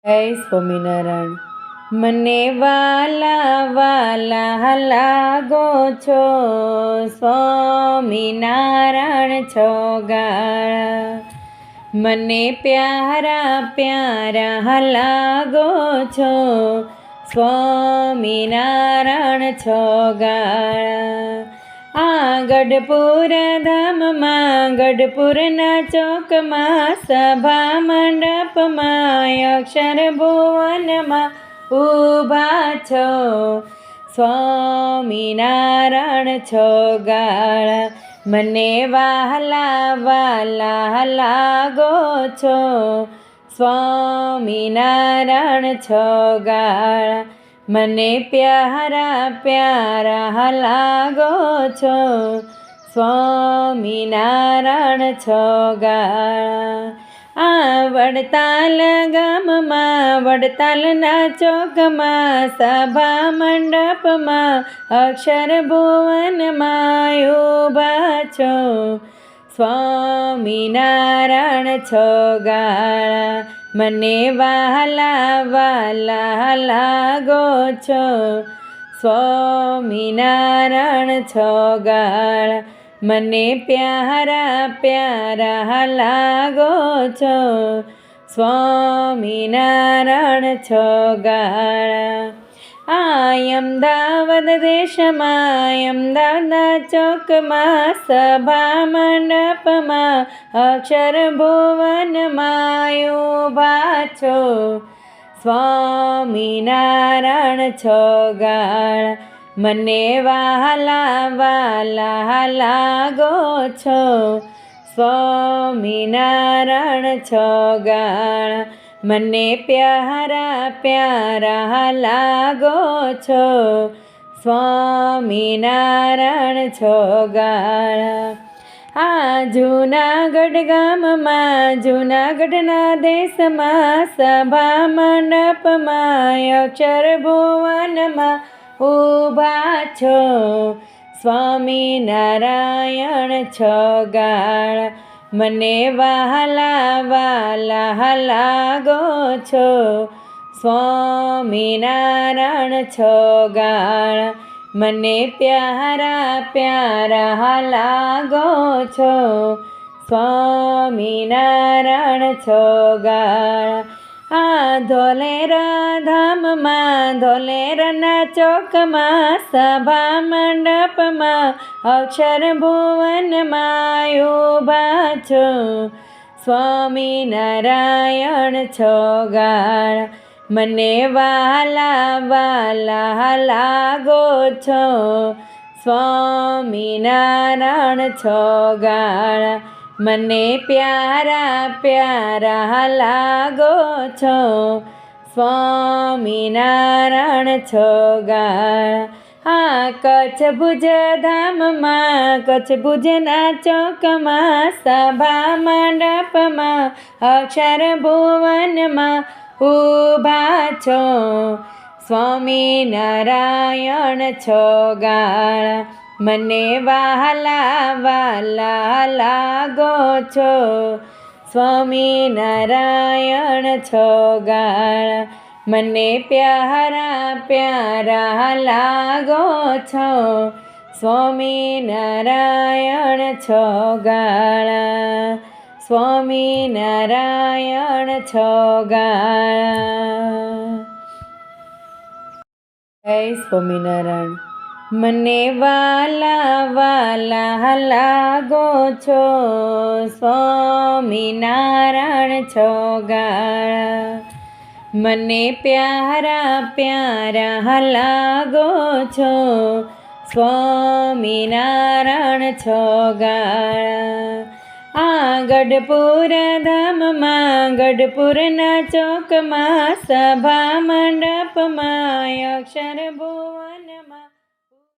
જય સ્વામિનારાયણ. મને વાલા વાલા લાગો છો, સ્વામિનારાયણ છો ગાળા. મને પ્યારા પ્યારા લાગો છો, સ્વામિનારાયણ છો ગાળા. આ ગઢપુર ધામમાં ગઢપુરના ચોકમાં સભા મંડપમાં અક્ષર ભુવનમાં ઊભા છો, સ્વામિનારાયણ છો ગાળા. મને વહાલા વાલા લાગો છો, સ્વામિનારાયણ છો ગાળા. મને પ્યારા પ્યારા લાગો છો, સ્વામિનારાયણ છો ગાળા. આ વડતાલ ગામમાં વડતાલના ચોકમાં સભા મંડપમાં અક્ષર ભુવનમાં ઊભા છો, સ્વામિનારાયણ છો ગાળા. મને વહાલા વાલા લાગો છો, સ્વામિનારાયણ છો ગાળા. મને પ્યારા પ્યારા લાગો છો, સ્વામિનારાયણ છો ગાળા. આ અમદાવાદ દેશમાં અમદાવાદના ચોકમાં સભા મંડપમાં અક્ષર ભુવનમાં ઊભા છો, સ્વામિનારાયણ છો ગાળા. મને વહાલા વાલા લાગો છો, સ્વામિનારાયણ છો ગાળા. મને પ્યારા પ્યારા લાગો છો, સ્વામિનારાયણ છો ગાળા. આ જૂનાગઢ ગામમાં જૂનાગઢના દેશમાં સભા મંડપમાં અક્ષર ભુવનમાં ઊભા છો, સ્વામિનારાયણ છો ગાળા. મને વહાલા વાલા લાગો છો, સ્વામિનારાયણ છો ગાળા. મને પ્યારા પ્યારા લાગો છો, સ્વામિનારાયણ છો ગાળા. આ ધોલેરા ધામમાં ધોલેરાના ચોકમાં સભા મંડપમાં અક્ષર ભુવનમાં ઊભા છો, સ્વામિનારાયણ છો ગાળા. મને વહાલા વાલા લાગો છો, સ્વામિનારાયણ છો ગાળા. મને પ્યારા પ્યારા લાગો છો, સ્વામિનારાયણ છો ગાળા. આ કચ્છ ભુજ ધામમાં કચ્છ ભુજના ચોકમાં સભા મંડપમાં અક્ષર ભુવનમાં ઊભા છો, સ્વામિનારાયણ છો ગાળા. મને વહાલા વાલા લાગો છો, સ્વામિનારાયણ છો ગાળા. મને પ્યારા પ્યારા લાગો છો, સ્વામિનારાયણ છો ગાળા. સ્વામિનારાયણ છો ગાળા. જય સ્વામિનારાયણ. મને વાલા વાલા લાગો છો, સ્વામિનારાયણ છો ગાળા. મને પ્યારા પ્યારા લાગો છો, સ્વામિનારાયણ છો ગાળા. આ ગઢપુર ધામમાં ગઢપુરના ચોકમાં સભા મંડપમાં અક્ષર ભુવન